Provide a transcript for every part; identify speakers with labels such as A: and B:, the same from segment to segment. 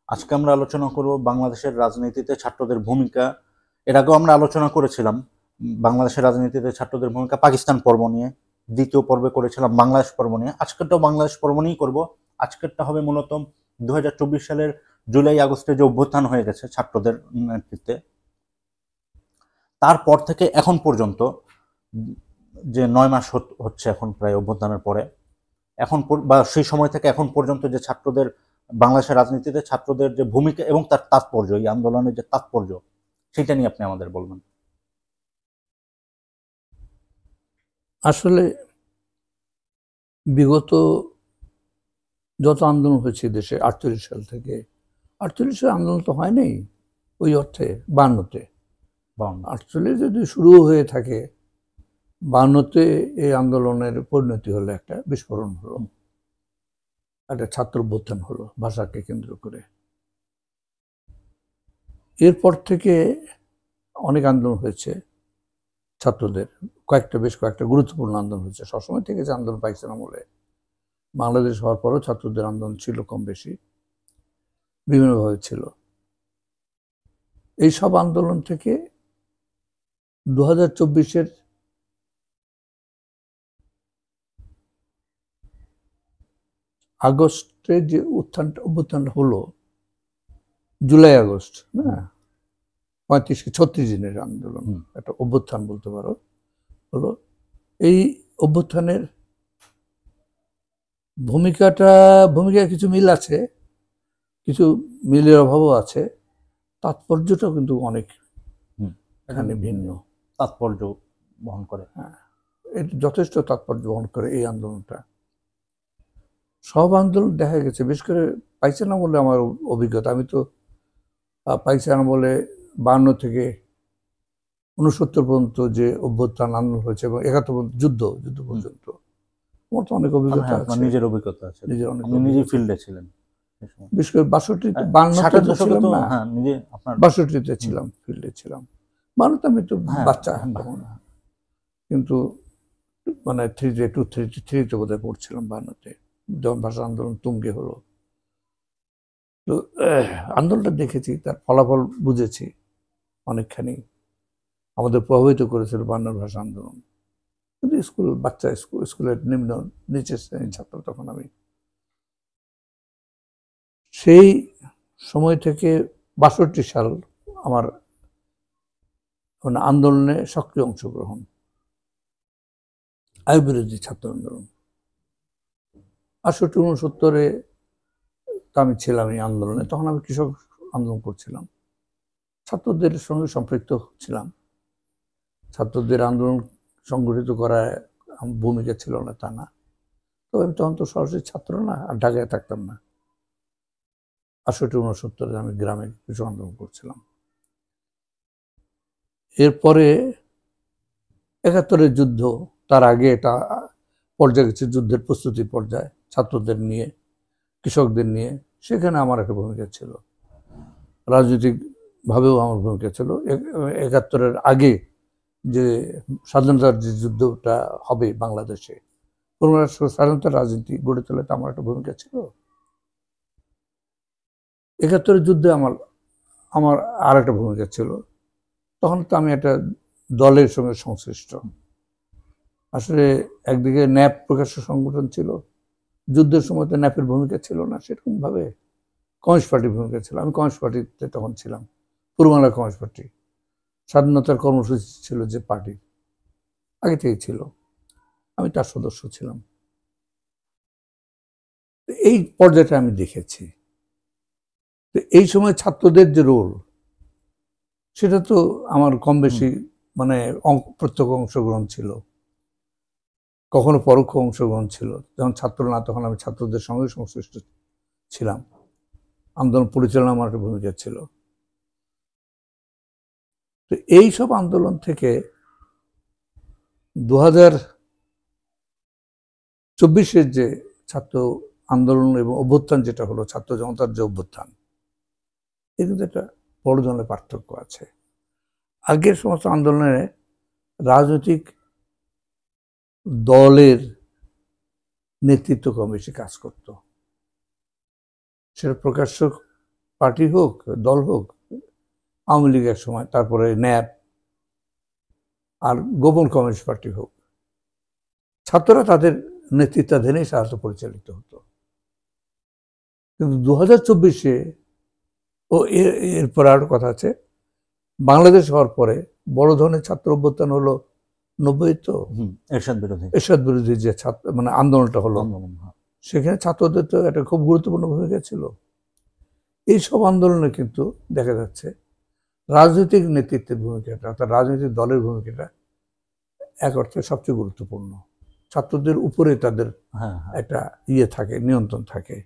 A: আজকে আমরা আলোচনা করব বাংলাদেশের রাজনীতিতে ছাত্রদের ভূমিকা। এর আগেও আমরা আলোচনা করেছিলাম বাংলাদেশের রাজনীতিতে ছাত্রদের ভূমিকা পাকিস্তান পর্ব নিয়ে। দ্বিতীয় পর্বে করেছিলাম বাংলাদেশ পর্ব নিয়ে। আজকেরটাও বাংলাদেশ পর্ব নিয়েই করব। আজকেরটা হবে মূলত 2024 সালের জুলাই আগস্টে যে অভ্যুত্থান হয়ে গেছে ছাত্রদের নেতৃত্বে, তারপর থেকে এখন পর্যন্ত যে 9 মাস হচ্ছে এখন প্রায় অভ্যুত্থানের পরে, এখন বা সেই সময় থেকে এখন পর্যন্ত যে ছাত্রদের বাংলাদেশের রাজনীতিতে ছাত্রদের যে ভূমিকা এবং তার তাৎপর্য, এই আন্দোলনের যে তাৎপর্য, সেটা নিয়ে আপনি আমাদের বলবেন।
B: আসলে বিগত যত আন্দোলন হয়েছে দেশে 48 সাল থেকে, 48 সাল আন্দোলন তো হয় নাই ওই অর্থে, 52-তে 48 যদি শুরু হয়ে থাকে, 52-তে এই আন্দোলনের পরিণতি হলো একটা বিস্ফোরণ হলো, একটা ছাত্র অভ্যুত্থান হলো ভাষাকে কেন্দ্র করে। এরপর থেকে অনেক আন্দোলন হয়েছে ছাত্রদের, বেশ কয়েকটা গুরুত্বপূর্ণ আন্দোলন হয়েছে। সবসময় থেকে যে আন্দোলন পাকিস্তান আমলে বাংলাদেশ হওয়ার পরও ছাত্রদের আন্দোলন ছিল, কম বেশি বিভিন্নভাবে ছিল। এই সব আন্দোলন থেকে 2024-এর আগস্টে যে অভ্যুত্থানটা হলো, জুলাই আগস্ট, হ্যাঁ, 35-36 দিনের আন্দোলন, একটা অভ্যুত্থান বলতে পারো, হলো। এই অভ্যুত্থানের ভূমিকায় কিছু মিল আছে, কিছু মিলের অভাবও আছে। তাৎপর্যটাও কিন্তু অনেক এখানে ভিন্ন
A: তাৎপর্য বহন করে।
B: হ্যাঁ, এটা যথেষ্ট তাৎপর্য বহন করে এই আন্দোলনটা। সব আন্দোলন দেখা গেছে, বিশেষ করে পাকিস্তান আমলে আমার অভিজ্ঞতা, আমি তো পাকিস্তান আমলে 52 থেকে 69 পর্যন্ত যে অভ্যুত্থান আন্দোলন হয়েছে এবং 71 পর্যন্ত যুদ্ধ পর্যন্ত আমার তো অনেক অভিজ্ঞতা আছে।
A: নিজের অভিজ্ঞতা আছে, নিজে ফিল্ডে ছিলেন।
B: বিশেষ করে 62-তে, 52-তে ছিলাম না, 62-তে ছিলাম, ফিল্ডে ছিলাম। 52-তে আমি তো বাচ্চা তখন, কিন্তু মানে 3-তে বোধহয় পড়ছিলাম 52-তে, যখন ভাষা আন্দোলন তুঙ্গে হলো। তো আন্দোলনটা দেখেছি, তার ফলাফল বুঝেছি অনেকখানি, আমাদের প্রভাবিত করেছিল 52-র ভাষা আন্দোলন। কিন্তু স্কুলের নিচের শ্রেণীর ছাত্র তখন আমি। সেই সময় থেকে 62 সাল আমার আন্দোলনে সক্রিয় অংশগ্রহণ, আইন বিরোধী ছাত্র আন্দোলন। 68-69-এ আমি ছিলাম এই আন্দোলনে, তখন আমি কৃষক আন্দোলন করছিলাম, ছাত্রদের সঙ্গে সম্পৃক্ত ছিলাম। ছাত্রদের আন্দোলন সংগঠিত করায় ভূমিকা ছিল না তা না, তবে আমি তখন তো সরাসরি ছাত্র না, আর ঢাকায় থাকতাম না। 68-69-এ আমি গ্রামে কৃষক আন্দোলন করছিলাম। এরপরে 71-এর যুদ্ধ, তার আগে এটা পর্যায়ে গেছে, যুদ্ধের প্রস্তুতি পর্যায়ে, ছাত্রদের নিয়ে, কৃষকদের নিয়ে, সেখানে আমার একটা ভূমিকা ছিল, রাজনৈতিক ভাবেও আমার ভূমিকা ছিল। 71-এর আগে যে স্বাধীনতার যে যুদ্ধটা হবে বাংলাদেশে, স্বাধীনতার রাজনীতি গড়ে তোলাতে আমার একটা ভূমিকা ছিল। 71-এর যুদ্ধে আমার আর একটা ভূমিকা ছিল। তখন তো আমি একটা দলের সঙ্গে সংশ্লিষ্ট। আসলে একদিকে ন্যাপ প্রকাশ্য সংগঠন ছিল, যুদ্ধের সময় তো ন্যাপের ভূমিকা ছিল না সেরকম ভাবে, কমিউনিস্ট পার্টির ভূমিকা ছিল। আমি কমিউনিস্ট পার্টিতে তখন ছিলাম, পূর্ববাংলা কমিউনিস্ট পার্টি, স্বাধীনতার কর্মসূচি ছিল যে পার্টি, আগে থেকেই ছিল, আমি তার সদস্য ছিলাম। এই পর্যায়টা আমি দেখেছি। এই সময় ছাত্রদের যে রোল, সেটা তো আমার কম বেশি মানে প্রত্যক্ষ অংশগ্রহণ ছিল, কখনো পরোক্ষ অংশগ্রহণ ছিল। যখন ছাত্র না, তখন আমি ছাত্রদের সঙ্গে সংশ্লিষ্ট ছিলাম, আন্দোলন পরিচালনা আমার একটা ভূমিকা ছিল। তো এই সব আন্দোলন থেকে 2024-এর যে ছাত্র আন্দোলন এবং অভ্যুত্থান যেটা হলো, ছাত্র জনতার যে অভ্যুত্থান, এর কিন্তু একটা বড় ধরনের পার্থক্য আছে। আগের সমস্ত আন্দোলনে রাজনৈতিক দলের নেতৃত্ব কম বেশি কাজ করত, সেটা প্রকাশ্য পার্টি হোক, দল হোক, আওয়ামী লীগ এক সময়, তারপরে ন্যাপ, আর গোপন কমিউনিস্ট পার্টি হোক, ছাত্ররা তাদের নেতৃত্বাধীনেই সাহায্য পরিচালিত হতো। কিন্তু 2024-এ এরপর আরো কথা আছে, বাংলাদেশ হওয়ার পরে বড় ধরনের ছাত্র অভ্যুত্থান হলো 90 তো এরশাদ বিরোধী যে ছাত্র মানে আন্দোলনটা হলো, সেখানে ছাত্রদের তো একটা খুব গুরুত্বপূর্ণ ভূমিকা ছিল। এইসব আন্দোলনে কিন্তু দেখা যাচ্ছে রাজনৈতিক নেতৃত্বের ভূমিকাটা, অর্থাৎ রাজনৈতিক দলের ভূমিকাটা এক অর্থে সবচেয়ে গুরুত্বপূর্ণ। ছাত্রদের উপরে তাদের একটা থাকে, নিয়ন্ত্রণ থাকে,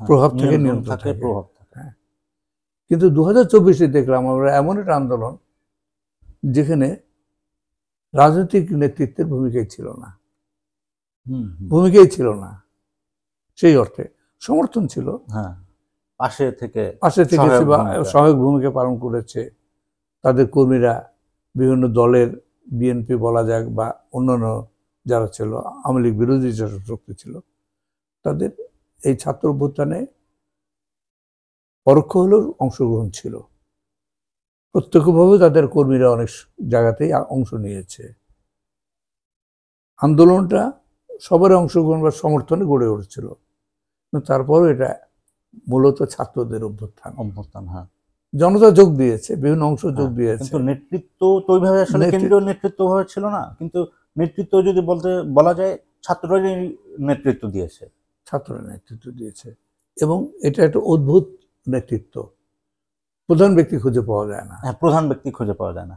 B: প্রভাব থেকে নিয়ন্ত্রণ থাকে। হ্যাঁ, কিন্তু 2024-এ দেখলাম আমরা এমন একটা আন্দোলন যেখানে রাজনৈতিক নেতৃত্বের ভূমিকাই ছিল না, সেই অর্থে সমর্থন ছিল, পাশে থেকে সহায়ক ভূমিকা পালন করেছে। তাদের কর্মীরা বিভিন্ন দলের, বিএনপি বলা যাক বা অন্যান্য যারা ছিল, আওয়ামী লীগ বিরোধী যেসব শক্তি ছিল, তাদের এই ছাত্র অভ্যুত্থানে পরোক্ষ হলেও অংশগ্রহণ ছিল। প্রত্যক্ষভাবে তাদের কর্মীরা অনেক জায়গাতেই অংশ নিয়েছে। আন্দোলনটা সবার অংশগ্রহণ বা সমর্থনে গড়ে উঠেছিল, তারপরও এটা মূলত ছাত্রদের অভ্যুত্থান। জনতা যোগ দিয়েছে, বিভিন্ন অংশ যোগ দিয়েছে,
A: কিন্তু নেতৃত্ব তো ওইভাবে আসলে কেন্দ্রীয় নেতৃত্ব ভাবে ছিল না। কিন্তু নেতৃত্ব যদি বলা যায়, ছাত্ররাই নেতৃত্ব দিয়েছে। এবং এটা একটা অদ্ভুত নেতৃত্ব, প্রধান ব্যক্তি খুঁজে পাওয়া যায় না।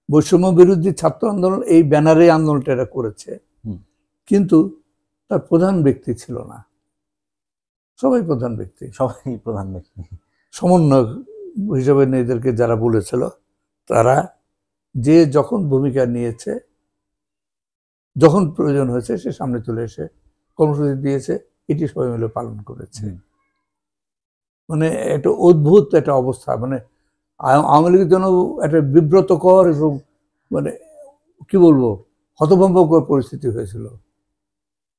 A: বৈষম্য বিরোধী ছাত্র আন্দোলন এই ব্যানারে আন্দোলনটা এরা করেছে, কিন্তু তার প্রধান ব্যক্তি ছিল না। সবাই প্রধান ব্যক্তি। সমন্বয়ক হিসেবে নিজেদেরকে যারা বলেছিল, তারা যে যখন ভূমিকা নিয়েছে, যখন প্রয়োজন হয়েছে, সে সামনে চলে এসে কর্মসূচি দিয়েছে, এটি সবাই মিলে পালন করেছে। মানে একটা অদ্ভুত একটা অবস্থা, মানে আওয়ামী লীগের জন্য একটা বিব্রতকর এবং মানে কি বলবো, হতভম্বকর পরিস্থিতি হয়েছিল।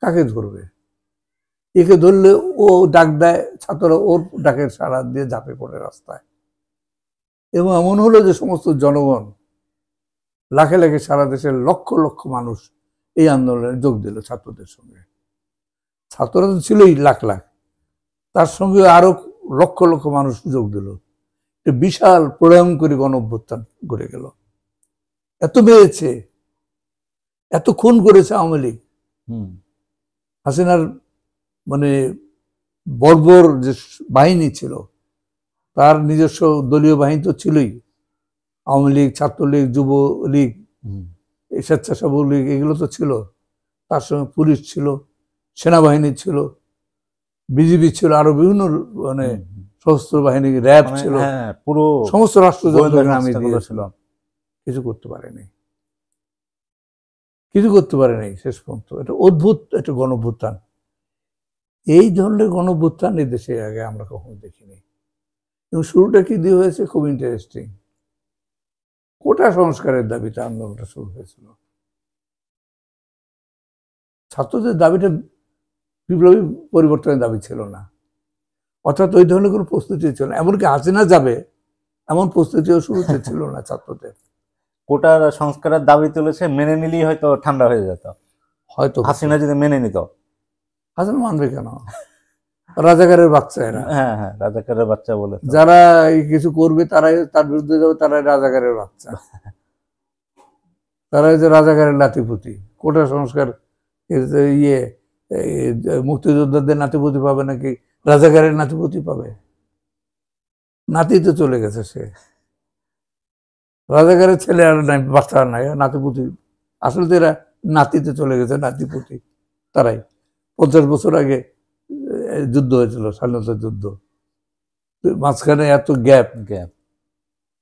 A: কাকে ধরবে? একে ধরলে ও ডাক দেয়, ছাত্ররা ওর ডাকের সাড়া দিয়ে ঝাঁপে পড়ে রাস্তায়। এবং এমন হলো যে সমস্ত জনগণ, লাখে লাখে সারা দেশের লক্ষ লক্ষ মানুষ এই আন্দোলনে যোগ দিল ছাত্রদের সঙ্গে। ছাত্ররা তো ছিলই লাখ লাখ, তার সঙ্গে আরো লক্ষ লক্ষ মানুষ যোগ দিল। বিশাল প্রলয়ঙ্করী গণ অভ্যুত্থান গড়ে গেল। এত বেড়েছে, এত খুন করেছে আওয়ামী লীগ। হাসিনার মানে বর্বর যে বাহিনী ছিল, তার নিজস্ব দলীয় বাহিনী তো ছিলই, আওয়ামী লীগ, ছাত্রলীগ, যুবলীগ, স্বেচ্ছাসেবক লীগ, এগুলো তো ছিল। তার সঙ্গে পুলিশ ছিল, সেনাবাহিনী ছিল, বিজিবি ছিল, আরো বিভিন্ন মানে সশস্ত্র বাহিনী, র্যাব ছিল, পুরো সমস্ত রাষ্ট্রযন্ত্রকে নামিয়ে দিয়েছিল। কিছু করতে পারেনি শেষ পর্যন্ত। এটা অদ্ভুত একটা গণঅভ্যুত্থান। এই ধরনের গণঅভ্যুত্থান এই দেশে আগে আমরা কখনো দেখিনি। এবং শুরুটা কি দিয়ে হয়েছে, খুব ইন্টারেস্টিং। কোটা সংস্কারের দাবিতে আন্দোলনটা শুরু হয়েছিল। ছাত্রদের দাবিটা বিপ্লবী পরিবর্তনের দাবি ছিল না, অর্থাৎ ওই ধরনের কোনো প্রস্তুতি ছিল না। এমনকি হাসিনা যাবে এমন প্রস্তুতিও শুরুতে ছিল না ছাত্রদের। কোটার সংস্কারের দাবি তুলেছে, মেনে নিলেই হয়তো ঠান্ডা হয়ে যেত। হয়তো হাসিনা যদি মেনে নিত।
B: হাসিনা মানবে কেন? রাজাকারের বাচ্চা এরা।
A: রাজাকারের বাচ্চা বলে
B: যারা কিছু করবে তারাই তার বিরুদ্ধে যাবে, তারাই রাজাকারের বাচ্চা। তারাই যে রাজাকারের নাতিপুতি। কোটা সংস্কার মুক্তিযোদ্ধাদের নাতিপুতি পাবে নাকি রাজাকারের নাতিপুতি পাবে? নাতি তো চলে গেছে, সে রাজাকারের ছেলে আর নাই, বাচ্চা আর নাই, নাতিপুতি। আসলে তো এরা নাতিতে চলে গেছে, নাতিপুতি। তারাই 50 বছর আগে যুদ্ধ হয়েছিল, স্বাধীনতা যুদ্ধ, মাঝখানে এত গ্যাপ,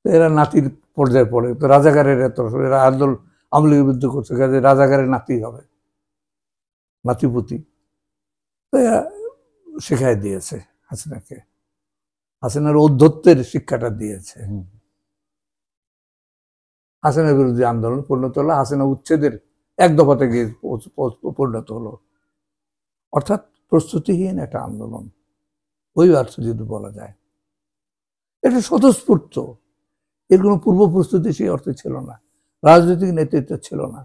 B: এরা নাতির পর্যায়ে পড়ে। তো রাজাকারের এত, এরা আন্দোলন আওয়ামী লীগের বিরুদ্ধে করছে, কাজে রাজাকারের নাতি হবে, নাতিপুতি। তো এরা শিখাই দিয়েছে হাসিনাকে, হাসিনার ঔদ্ধত্যের শিক্ষাটা দিয়েছে। হাসিনার বিরুদ্ধে আন্দোলন পরিণত হলো, হাসিনা উচ্ছেদের এক দফাতে গিয়ে পরিণত হলো। অর্থাৎ প্রস্তুতিহীন একটা আন্দোলন, ওই অর্থ যদি বলা যায়। এটা স্বতঃস্ফূর্ত, এর কোনো পূর্ব প্রস্তুতি সেই অর্থে ছিল না, রাজনৈতিক নেতৃত্ব ছিল না।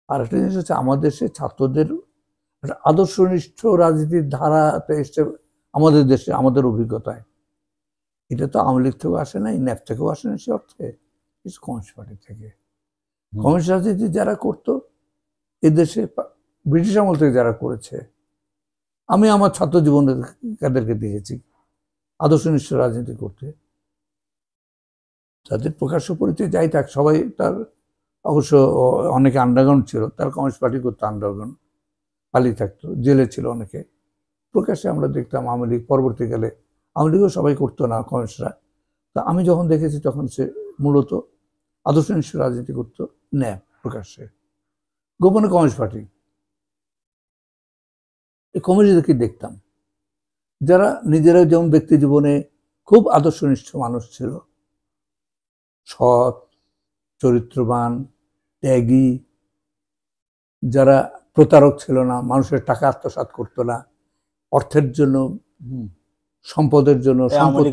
B: আর একটা জিনিস হচ্ছে আমাদের দেশে ছাত্রদের একটা আদর্শনিষ্ঠ রাজনীতির ধারাতে এসছে আমাদের দেশে, আমাদের অভিজ্ঞতায়। এটা তো আওয়ামী লীগ থেকেও আসে নাই, ন্যাপ থেকেও আসে না সে অর্থে, কমিউনিস্ট পার্টি থেকে। কমিউনিস্ট রাজনীতি যারা করতো এদেশে ব্রিটিশ আমল থেকে যারা করেছে, আমি আমার ছাত্র জীবনে তাদেরকে দেখেছি আদর্শনিষ্ঠ রাজনীতি করতে। তাদের প্রকাশ্য পরিচয় যাই থাক, সবাই তার অবশ্য অনেকে আন্ডারগ্রাউন্ড ছিল, তার কমিউনিস্ট পার্টি করতো, আন্ডারগ্রাউন্ড পালিয়ে থাকতো, জেলে ছিল অনেকে। প্রকাশ্যে আমরা দেখতাম আওয়ামী লীগ, পরবর্তীকালে আওয়ামী লীগও সবাই করতো না কমিউনিস্টরা। তা আমি যখন দেখেছি তখন সে মূলত আদর্শনিষ্ঠ রাজনীতি করতো, ন্যাপ প্রকাশ্যে, গোপনে কমিউনিস্ট পার্টি। এই কমিউনিস্টদেরকে দেখতাম যারা নিজেরা যেমন ব্যক্তি জীবনে খুব আদর্শনিষ্ঠ মানুষ ছিল, সৎ, চরিত্রবান, ত্যাগী, যারা প্রতারক ছিল না, মানুষের টাকা আত্মসাৎ করতো না, অর্থের জন্য, সম্পদের জন্য,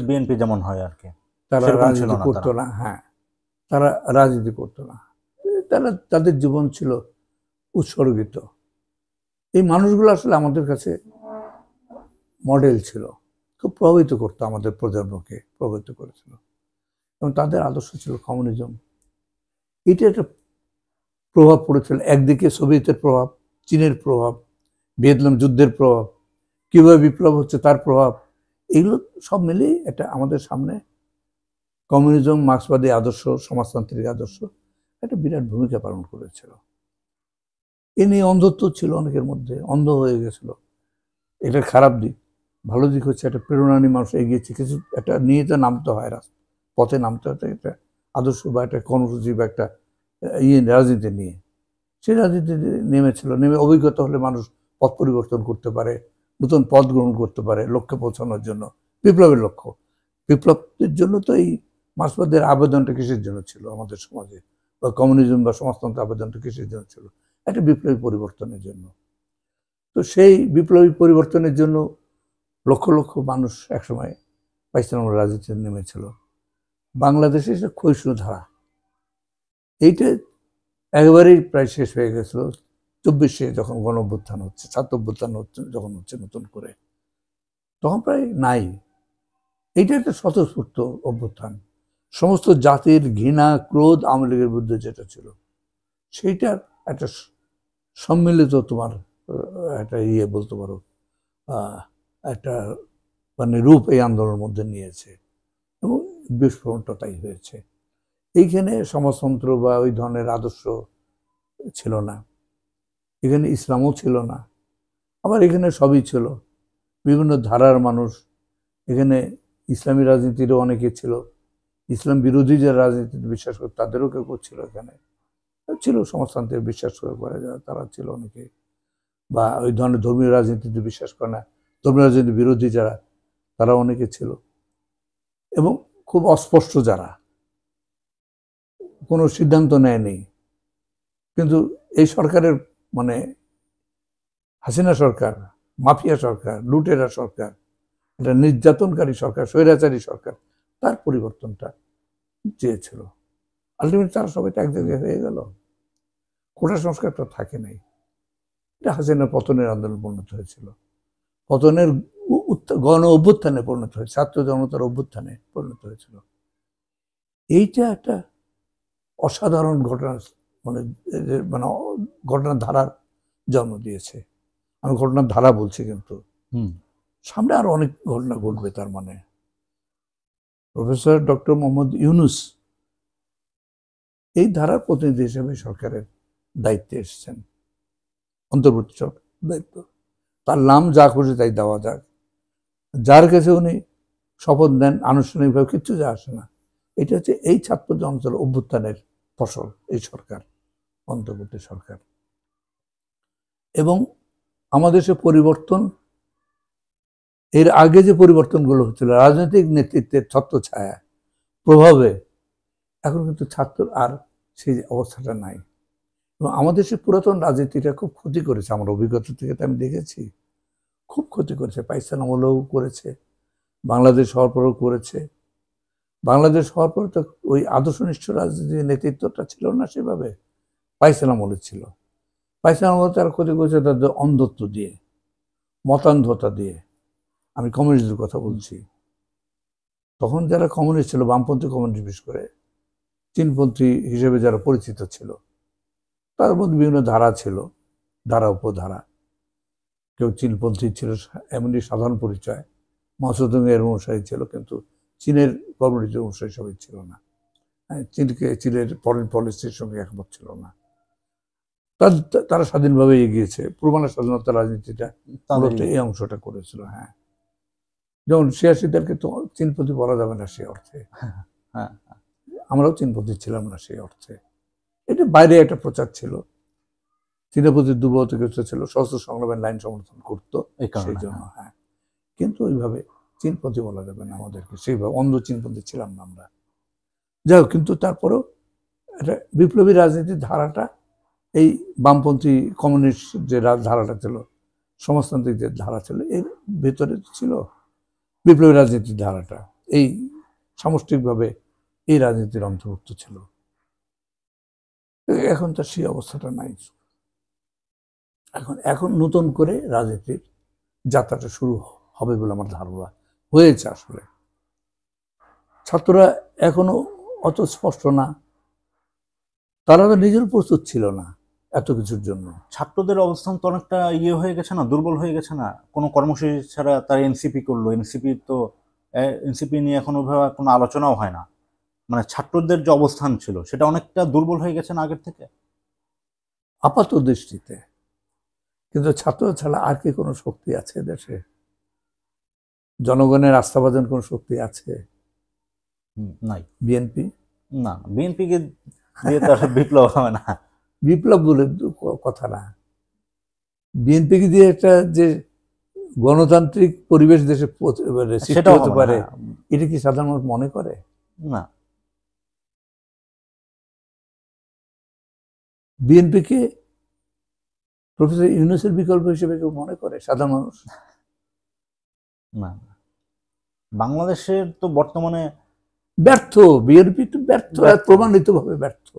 A: বিএনপি যেমন হয় আর কি,
B: তারা রাজনীতি করতো না। হ্যাঁ, তারা রাজনীতি করতো না, তারা তাদের জীবন ছিল উৎসর্গিত। এই মানুষগুলো আসলে আমাদের কাছে মডেল ছিল, খুব প্রভাবিত করতো, আমাদের প্রজন্মকে প্রভাবিত করেছিল, এবং তাদের আদর্শ ছিল কমিউনিজম। এটা একটা প্রভাব পড়েছিল, একদিকে সোভিয়েতের প্রভাব, চীনের প্রভাব, ভিয়েতনাম যুদ্ধের প্রভাব, কিভাবে বিপ্লব হচ্ছে তার প্রভাব, এগুলো সব মিলিয়ে এটা আমাদের সামনে কমিউনিজম, মার্ক্সবাদী আদর্শ, সমাজতান্ত্রিক আদর্শ একটা বিরাট ভূমিকা পালন করেছিল। এ নিয়ে অন্ধত্ব ছিল অনেকের মধ্যে, অন্ধ হয়ে গেছিল। এটার খারাপ দিক। ভালো দিক হচ্ছে একটা প্রেরণা নিয়ে মানুষ এগিয়েছে, কিছু একটা নিয়ে তো নামতে হয়, পথে নামতে হয়, একটা আদর্শ বা একটা কর্মসূচি বা একটা রাজনীতি নিয়ে, সেই রাজনীতি নেমেছিল। নেমে অভিজ্ঞতা হলে মানুষ পথ পরিবর্তন করতে পারে, নতুন পথ গ্রহণ করতে পারে লক্ষ্যে পৌঁছানোর জন্য। বিপ্লবের লক্ষ্য, বিপ্লবের জন্য তো এই মার্ক্সবাদের আবেদনটা কিসের জন্য ছিল আমাদের সমাজে, বা কমিউনিজম বা সমাজতন্ত্র আবেদনটা কিসের জন্য ছিল? একটা বিপ্লবী পরিবর্তনের জন্য। তো সেই বিপ্লবী পরিবর্তনের জন্য লক্ষ লক্ষ মানুষ একসময় পাকিস্তান রাজনীতিতে নেমেছিল। বাংলাদেশে সেটা ক্ষয়িষ্ণু ধারা, এইটা একেবারেই প্রায় শেষ হয়ে গেছিল 24-এ, যখন গণ অভ্যুত্থান হচ্ছে, ছাত্র অভ্যুত্থান হচ্ছে, যখন হচ্ছে নতুন করে, তখন প্রায় নাই। এইটা একটা স্বতঃস্ফূর্ত অভ্যুত্থান, সমস্ত জাতির ঘৃণা, ক্রোধ আওয়ামী লীগের বিরুদ্ধে যেটা ছিল, সেইটার একটা সম্মিলিত তোমার একটা বলতে পারো একটা মানে রূপ এই আন্দোলনের মধ্যে নিয়েছে, এবং বিস্ফোরণটা তাই হয়েছে। এইখানে সমাজতন্ত্র বা ওই ধরনের আদর্শ ছিল না, এখানে ইসলামও ছিল না, আবার এখানে সবই ছিল, বিভিন্ন ধারার মানুষ। এখানে ইসলামী রাজনীতিরও অনেকে ছিল, ইসলাম বিরোধী যারা রাজনীতিতে বিশ্বাস করে তাদেরও কেউ ছিল, এখানে ছিল সমাজতন্ত্রে বিশ্বাস করে যারা, তারা ছিল অনেকে, বা ওই ধরনের ধর্মীয় রাজনীতিতে বিশ্বাস করে না, ধর্মীয় রাজনীতি বিরোধী যারা, তারা অনেকে ছিল, এবং খুব অস্পষ্ট যারা, কোনো সিদ্ধান্ত নেয়নি। কিন্তু এই সরকারের মানে হাসিনা সরকার, মাফিয়া সরকার, লুটেরা সরকার, এটা নির্যাতনকারী সরকার, স্বৈরাচারী সরকার, তার পরিবর্তনটা চেয়েছিল। আলটিমেটলি তারা সবাই এক জায়গায় হয়ে গেল, কোটা সংস্কার তো থাকে নাই। এটা হাসিনার পতনের আন্দোলন পরিণত হয়েছিল, পতনের গণ অভ্যুত্থানে পরিণত হয়েছে, ছাত্র জনতার অভ্যুত্থানে পরিণত হয়েছিল। এইটা একটা অসাধারণ ঘটনা, মানে মানে ঘটনার ধারার জন্ম দিয়েছে। আমি ঘটনার ধারা বলছি, কিন্তু সামনে আরো অনেক ঘটনা ঘটবে। তার মানে প্রফেসর ডক্টর মোহাম্মদ ইউনূস এই ধারার প্রতিনিধি হিসেবে সরকারের দায়িত্বে এসেছেন, অন্তর্বর্তী সরকার দায়িত্ব। তার নাম যা খুশি তাই দেওয়া যাক, যার কাছে উনি শপথ দেন আনুষ্ঠানিকভাবে কিচ্ছু যা আসে না। এটা হচ্ছে এই ছাত্র জনতার অভ্যুত্থানের ফসল, এই সরকার, অন্তর্বর্তী সরকার। এবং আমাদের সে পরিবর্তন, এর আগে যে পরিবর্তনগুলো হচ্ছিল রাজনৈতিক নেতৃত্বের ছত্রছায়া প্রভাবে, এখন কিন্তু ছাত্র আর সেই অবস্থাটা নাই। এবং আমাদের সে পুরাতন রাজনীতিটা খুব ক্ষতি করেছে, আমার অভিজ্ঞতা থেকে আমি দেখেছি, খুব ক্ষতি করেছে। পাকিস্তান আমলেও করেছে, বাংলাদেশ হওয়ার পরেও করেছে, বাংলাদেশ হওয়ার পর তো ওই আদর্শনিষ্ঠ রাজনীতির নেতৃত্বটা ছিল না সেভাবে, পাইসেল আমলে ছিল। পাইসেল আমলে তারা ক্ষতি করেছে তাদের অন্ধত্ব দিয়ে, মতান্ধতা দিয়ে। আমি কমিউনিস্টদের কথা বলছি। তখন যারা কমিউনিস্ট ছিল, বামপন্থী কমিউনিস্ট বিশেষ করে, চীনপন্থী হিসেবে যারা পরিচিত ছিল, তার মধ্যে বিভিন্ন ধারা ছিল, ধারা উপধারা। কেউ চীনপন্থী ছিল, এমনি সাধারণ পরিচয়, মাওসেতুং এর অনুসারী ছিল, কিন্তু চীনের কমিউনিটির অনুসারী সবাই ছিল না। চীনের ফরেন পলিসির সঙ্গে একমত ছিল না। তারা স্বাধীনভাবে এগিয়েছে, পুরোনো স্বাধীনতা রাজনীতিটা মূলত এই অংশটা করেছিল। হ্যাঁ, যেমন ৮৬-দেরকে তো চীনপন্থী বলা যাবে না সে অর্থে, আমরাও চীনপন্থী ছিলাম না সেই অর্থে। এটা বাইরে একটা প্রচার ছিল, চীনের প্রতি দুর্বলতা কিছু ছিল, সশস্ত্র সংগ্রামের লাইন সমর্থন করতো সেই জন্য। হ্যাঁ, কিন্তু ওইভাবে চীনপন্থী বলা যাবে না আমাদেরকে, সেইভাবে অন্ধ চীনপন্থী ছিলাম না আমরা। যাই হোক, কিন্তু তারপরেও একটা বিপ্লবী রাজনীতির ধারাটা, এই বামপন্থী কমিউনিস্ট যে ধারাটা ছিল, সমাজতান্ত্রিক যে ধারা ছিল, এর ভেতরে ছিল বিপ্লবী রাজনীতির ধারাটা। এই সামষ্টিকভাবে এই রাজনীতির অন্তর্ভুক্ত ছিল। এখন তো সেই অবস্থাটা নাই। এখন নতুন করে রাজনীতির যাত্রাটা শুরু হবে বলে আমার ধারণা হয়েছে। আসলে ছাত্ররা এখনো অত স্পষ্ট না, তারা তো নিজের প্রস্তুত ছিল না এত কিছুর জন্য।
A: ছাত্রদের অবস্থান তো অনেকটা হয়ে গেছে না, দুর্বল হয়ে গেছে না। কোনো কর্মসূচি ছাড়া তারা এনসিপি করলো, এনসিপি নিয়ে এখন ওইভাবে কোনো আলোচনাও হয় না। মানে ছাত্রদের যে অবস্থান ছিল সেটা অনেকটা দুর্বল হয়ে গেছে না আগের থেকে,
B: আপাত দৃষ্টিতে। কিন্তু ছাত্র ছাড়া আর কি কোনো শক্তি আছে দেশে? জনগণের আস্থাভাজন কোনো শক্তি আছে?
A: নাই।
B: বিএনপি?
A: না, বিএনপিকে দিয়ে তো বিপ্লব হবে না।
B: বিপ্লব বলে কথা না, বিএনপিকে দিয়ে একটা যে গণতান্ত্রিক পরিবেশ দেশে সৃষ্টি হতে পারে, এটা কি সাধারণ মানুষ মনে করে?
A: না।
B: বিএনপিকে প্রফেসর ইউনূসের বিকল্প হিসেবে কেউ মনে করে সাধারণ মানুষ?
A: না। বাংলাদেশের তো বর্তমানে
B: ব্যর্থ, বিএনপি তো ব্যর্থ, প্রমাণিত ভাবে ব্যর্থ।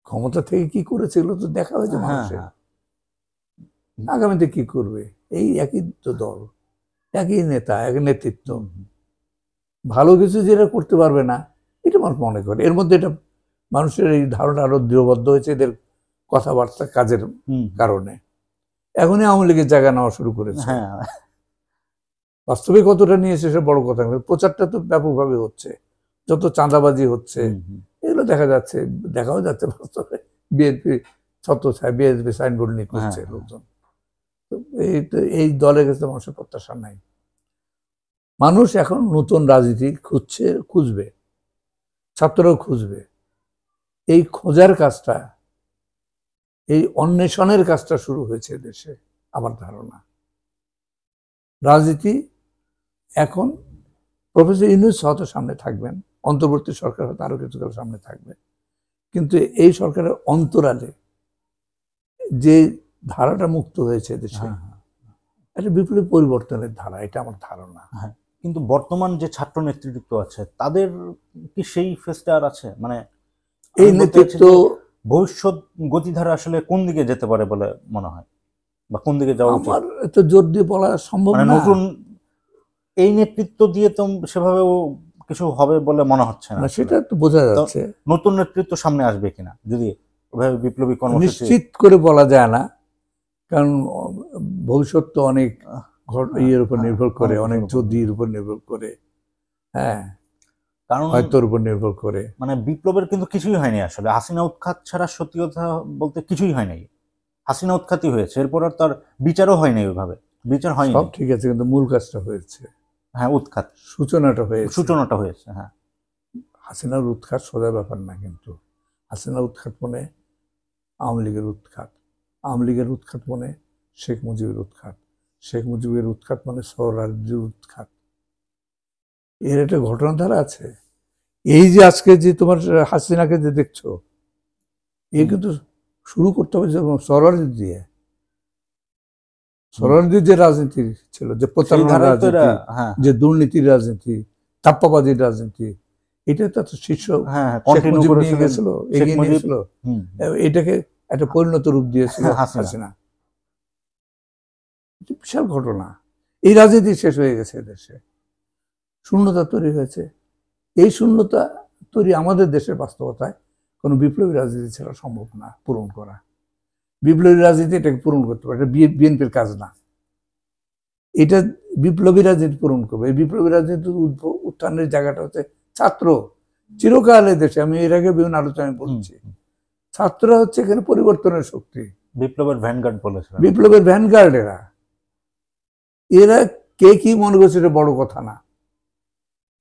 B: ক্ষমতা থেকে কি করেছে এগুলো তো দেখা হয়েছে মানুষের। আগামীতে কি করবে? এই একই তো দল, একই নেতা, একই নেতৃত্ব। ভালো কিছু যেটা করতে পারবে না এটা মানুষ মনে করে। এর মধ্যে এটা মানুষের এই ধারণা আরো দৃঢ়বদ্ধ হয়েছে এদের কথাবার্তা কাজের কারণে। এখনই আওয়ামী লীগের জায়গা নেওয়া শুরু করেছে। বাস্তবে কতটা নিয়েছে সে বড় কথা, প্রচারটা তো ব্যাপকভাবে হচ্ছে। যত চাঁদাবাজি হচ্ছে এগুলো দেখা যাচ্ছে, দেখাও যাচ্ছে বাস্তবে। বিএনপি ছত্রছায়া, বিএনপি সাইনবোর্ড নিয়ে করছে লোকজন। এই দলের কাছে মানুষের প্রত্যাশা নাই। মানুষ এখন নতুন রাজনীতি খুঁজবে, ছাত্ররাও খুঁজবে। এই খোঁজার কাজটা, এই অন্বেষণের কাজটা শুরু হয়েছে দেশে আমার ধারণা। রাজনীতি এখন প্রফেসর ইউনূস হয়তো সামনে থাকবেন, অন্তর্বর্তী সরকার হয়তো আরো কিছুকাল সামনে থাকবে, কিন্তু এই সরকারের অন্তরালে যে ধারাটা মুক্ত হয়েছে দেশে, একটা বিপ্লবী পরিবর্তনের ধারা, এটা আমার ধারণা।
A: কিন্তু বর্তমান যে ছাত্র নেতৃত্ব আছে তাদের কি সেই ফেসটা আর আছে? মানে
B: এই নেতৃত্ব
A: ভবিষ্যৎ গতিধারা আসলে কোন দিকে যেতে পারে বলে মনে হয়, বা কোন দিকে যাওয়া উচিত?
B: আমার এত জোর দিয়ে বলা সম্ভব না।
A: নতুন এই নেতৃত্ব দিয়ে তো সেভাবেও কিছু হবে বলে মনে হচ্ছে না।
B: সেটা তো বোঝা যাচ্ছে।
A: নতুন নেতৃত্ব সামনে আসবে কিনা যদি ওইভাবে বিপ্লবী কর্মসূচি,
B: নিশ্চিত করে বলা যায় না, কারণ ভবিষ্যৎ তো অনেক ইয়ের উপর নির্ভর করে, অনেক যদির উপর নির্ভর করে। হ্যাঁ, কারণ হয়তোর উপর নির্ভর করে।
A: মানে বিপ্লবের কিন্তু কিছুই হয়নি আসলে। হাসিনা উৎখাত ছাড়া সত্যি কথা বলতে কিছুই হয় নাই। হাসিনা উৎখাতই হয়েছে, এরপর আর তার বিচারও হয়নি ওইভাবে। বিচার হয়নি,
B: সব ঠিক আছে, কিন্তু মূল কাজটা হয়েছে।
A: হ্যাঁ, উৎখাত
B: সূচনাটা হয়েছে।
A: হ্যাঁ,
B: হাসিনার উৎখাত সোজা ব্যাপার না, কিন্তু হাসিনার উৎখাত মনে আওয়ামী লীগের উৎখাত, আওয়ামী লীগের উৎখাত মনে শেখ মুজিবের উৎখাত, শেখ মুজিবের উৎখাত মানে স্বরাজ্যের উৎখাত। এর একটা ঘটনাধারা আছে। এই যে আজকে যে তোমার হাসিনাকে যে দেখছো, এ কিন্তু শুরু করতে হবে স্বরাজ্য দিয়ে। স্বরাজ্যের যে রাজনীতি ছিল, যে প্রতারণার রাজনীতি, যে দুর্নীতির রাজনীতি, চাপ্পাবাজির রাজনীতি, এটা তো শীর্ষ নিয়ে গেছিল, এগিয়ে নিয়েছিল, এটাকে একটা পরিণত রূপ দিয়েছিল হাসিনা। বিশাল ঘটনা। এই রাজনীতি শেষ হয়ে গেছে দেশে, শূন্যতা তৈরি হয়েছে। এই শূন্যতা তৈরি আমাদের দেশের বাস্তবতায় কোনো বিপ্লবী রাজনীতি ছাড়া সম্ভব না পূরণ করা। বিপ্লবী রাজনীতি এটাকে পূরণ করতে পারে, এটা বিএনপির কাজ না। এটা বিপ্লবী রাজনীতি পূরণ করবে। এই বিপ্লবী রাজনীতির উত্থানের জায়গাটা হচ্ছে ছাত্র। চিরকালে দেশে, আমি এর আগে বিভিন্ন আলোচনায় বলছি, ছাত্ররা হচ্ছে এখানে পরিবর্তনের শক্তি,
A: বিপ্লবের ভ্যানগার্ড বলেছে,
B: বিপ্লবের ভ্যানগার্ড। এরা কে কি মনে করছে এটা বড় কথা না,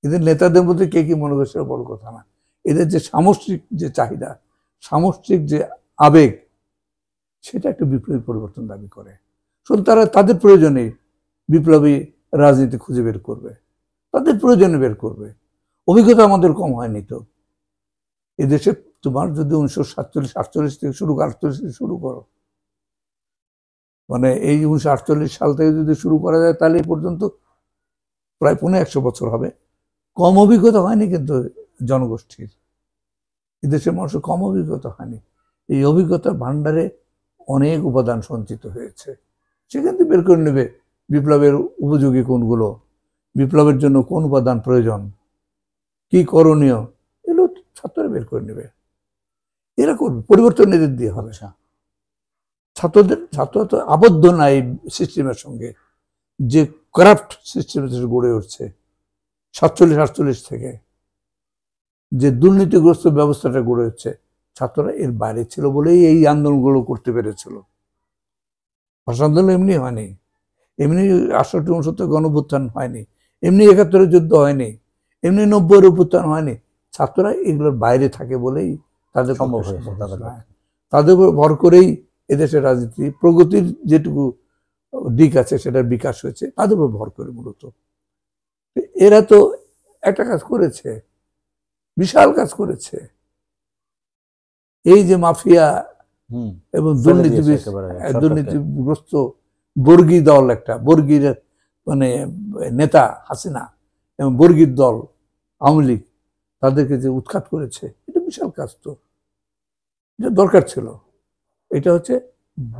B: এদের নেতাদের মধ্যে কে কি মনে করছে বড় কথা না। এদের যে সামষ্টিক যে চাহিদা, সামষ্টিক যে আবেগ, সেটা একটা বিপ্লবী পরিবর্তন দাবি করে। শুধু তারা তাদের প্রয়োজনে বিপ্লবী রাজনীতি খুঁজে বের করবে, তাদের প্রয়োজনে বের করবে। অভিজ্ঞতা আমাদের কম হয়নি তো। এদেশে তোমার যদি 1947-48 থেকে শুরু, 48 থেকে শুরু করো, মানে এই 1948 সাল থেকে যদি শুরু করা যায়, তাহলে এই পর্যন্ত প্রায় 100 বছর হবে। কম অভিজ্ঞতা হয়নি কিন্তু জনগোষ্ঠীর, এদেশের মানুষের কম অভিজ্ঞতা হয়নি। এই অভিজ্ঞতার ভান্ডারে অনেক উপাদান সঞ্চিত হয়েছে, সেখান থেকে বের করে নেবে বিপ্লবের উপযোগী কোনগুলো, বিপ্লবের জন্য কোন উপাদান প্রয়োজন, কি করণীয়, এগুলো ছাত্ররা বের করে নেবে। এরা করবে, পরিবর্তন এদের দিয়ে হবে। ছাত্ররা তো আবদ্ধ না এই সিস্টেমের সঙ্গে, যে করাপ্ট সিস্টেম গড়ে উঠছে 47-48 থেকে, যে দুর্নীতিগ্রস্ত ব্যবস্থাটা গড়ে উঠছে, ছাত্ররা এর বাইরে ছিল বলেই এই আন্দোলনগুলো করতে পেরেছিল। ভাষা আন্দোলন এমনি হয়নি, এমনি 68-69 গণঅভ্যুত্থান হয়নি, এমনি 71 যুদ্ধ হয়নি, এমনি 90 অভ্যুত্থান হয়নি। ছাত্ররা এগুলোর বাইরে থাকে বলেই তাদের সম্ভব হয়েছে। তাদের উপর ভর করেই এদেশের রাজনীতি প্রগতির যেটুকু দিক আছে সেটার বিকাশ হয়েছে, তাদের উপর ভর করে মূলত। এরা তো একটা কাজ করেছে, বিশাল কাজ করেছে। এই যে মাফিয়া এবং দুর্নীতিগ্রস্ত বর্গী দল, একটা বর্গীর মানে নেতা হাসিনা এবং বর্গীর দল আওয়ামী লীগ, তাদেরকে যে উৎখাত করেছে, এটা বিশাল কাজ। তো এটা দরকার ছিল। এটা হচ্ছে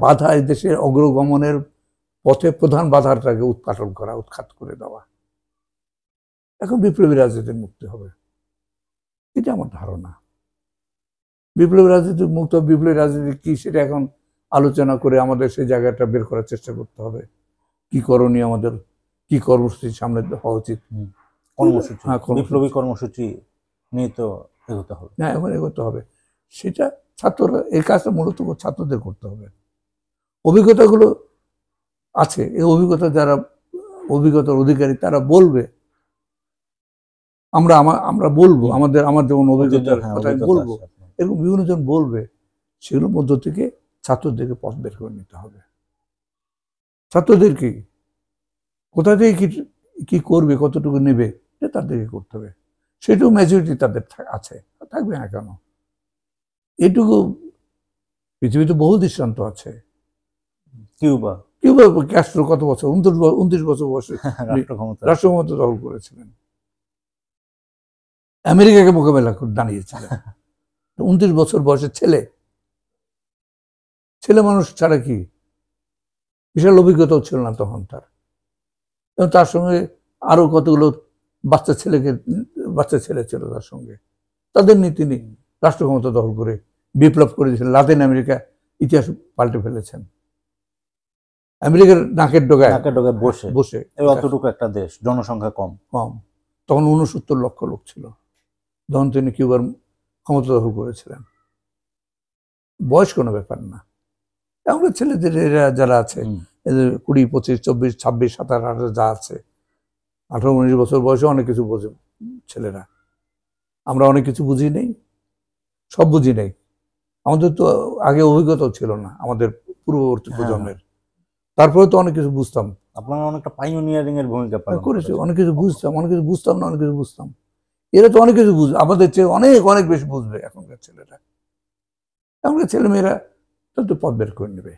B: বাধা, এই দেশের অগ্রগমনের পথে প্রধান বাধাটাকে উৎপাটন করা, উৎখাত করে দেওয়া। এখন বিপ্লবী রাজনীতির মুক্তি হবে, এটা আমার ধারণা। বিপ্লবী রাজনীতি মুক্ত, বিপ্লবী রাজনীতি কি সেটা এখন আলোচনা করে আমাদের সেই জায়গাটা বের করার চেষ্টা করতে হবে। কি করণীয়, আমাদের কি কর্মসূচি সামনে হওয়া উচিত,
A: বিপ্লবী কর্মসূচি নিয়ে তো এগোতে হবে।
B: হ্যাঁ, এখন এগোতে হবে। সেটা ছাত্ররা, এই কাজটা মূলত ছাত্রদের করতে হবে। অভিজ্ঞতাগুলো আছে, এই অভিজ্ঞতা যারা অভিজ্ঞতার অধিকারী তারা বলবে, আমরা বলবো, আমার যেমন অভিজ্ঞতার কথা বলবো, এরকম বিভিন্ন জন বলবে, সেগুলোর মধ্য থেকে ছাত্রদেরকে পথ বের করে নিতে হবে। ছাত্রদের কোথা থেকে কি করবে, কতটুকু নেবে, এটা তাদেরকে করতে হবে। সেটুকু ম্যাচুরিটি তাদের আছে, থাকবে না কেন? এটুকু পৃথিবীতে বহু দৃষ্টান্ত আছে।
A: কিউবা
B: ক্যাস্ট্রো কত বছর, 29 বছর বয়সে রাষ্ট্র ক্ষমতা দখল করেছিলেন, আমেরিকাকে মোকাবেলা করে দাঁড়িয়েছিলেন। 29 বছর বয়সের ছেলে মানুষ ছাড়া কি, বিশাল অভিজ্ঞতাও ছিল না তখন তার। এবং তার সঙ্গে আরো কতগুলো বাচ্চা ছেলে ছিল তার সঙ্গে। তাদের নিয়ে তিনি রাষ্ট্র ক্ষমতা দখল করে বিপ্লব করে দিয়েছেন। লাতিন আমেরিকা ইতিহাস পাল্টে ফেলেছেন। আমেরিকার নাকের ডগায় বসে
A: অতটুকু একটা দেশ, জনসংখ্যা কম,
B: তখন 69 লক্ষ লোক ছিল যখন তিনি কিউবার ক্ষমতা দখল করেছিলেন। বয়স কোনো ব্যাপার না। এমন ছেলেদের যারা আছে, 20, 25, 24, 26, 27, 28 যা আছে, 18, 19 বছর বয়সে অনেক কিছু বোঝে ছেলেরা। আমরা অনেক কিছু বুঝি নেই, সব বুঝি নেই। আমাদের তো আগে অভিজ্ঞতাও ছিল না, আমাদের পূর্ববর্তী প্রজন্মের। তারপরে তো অনেক কিছু বুঝতাম।
A: আপনারা অনেকটা পাইওনিয়ারিং এর ভূমিকা পালন
B: করেছে। অনেক কিছু বুঝতাম, অনেক কিছু বুঝতাম না, অনেক কিছু বুঝতাম। এরা তো অনেক কিছু বুঝবে, আমাদের চেয়ে অনেক বেশি বুঝবে এখনকার ছেলেরা। এখনকার ছেলেমেয়েরা তো পথ বের করে নেবে।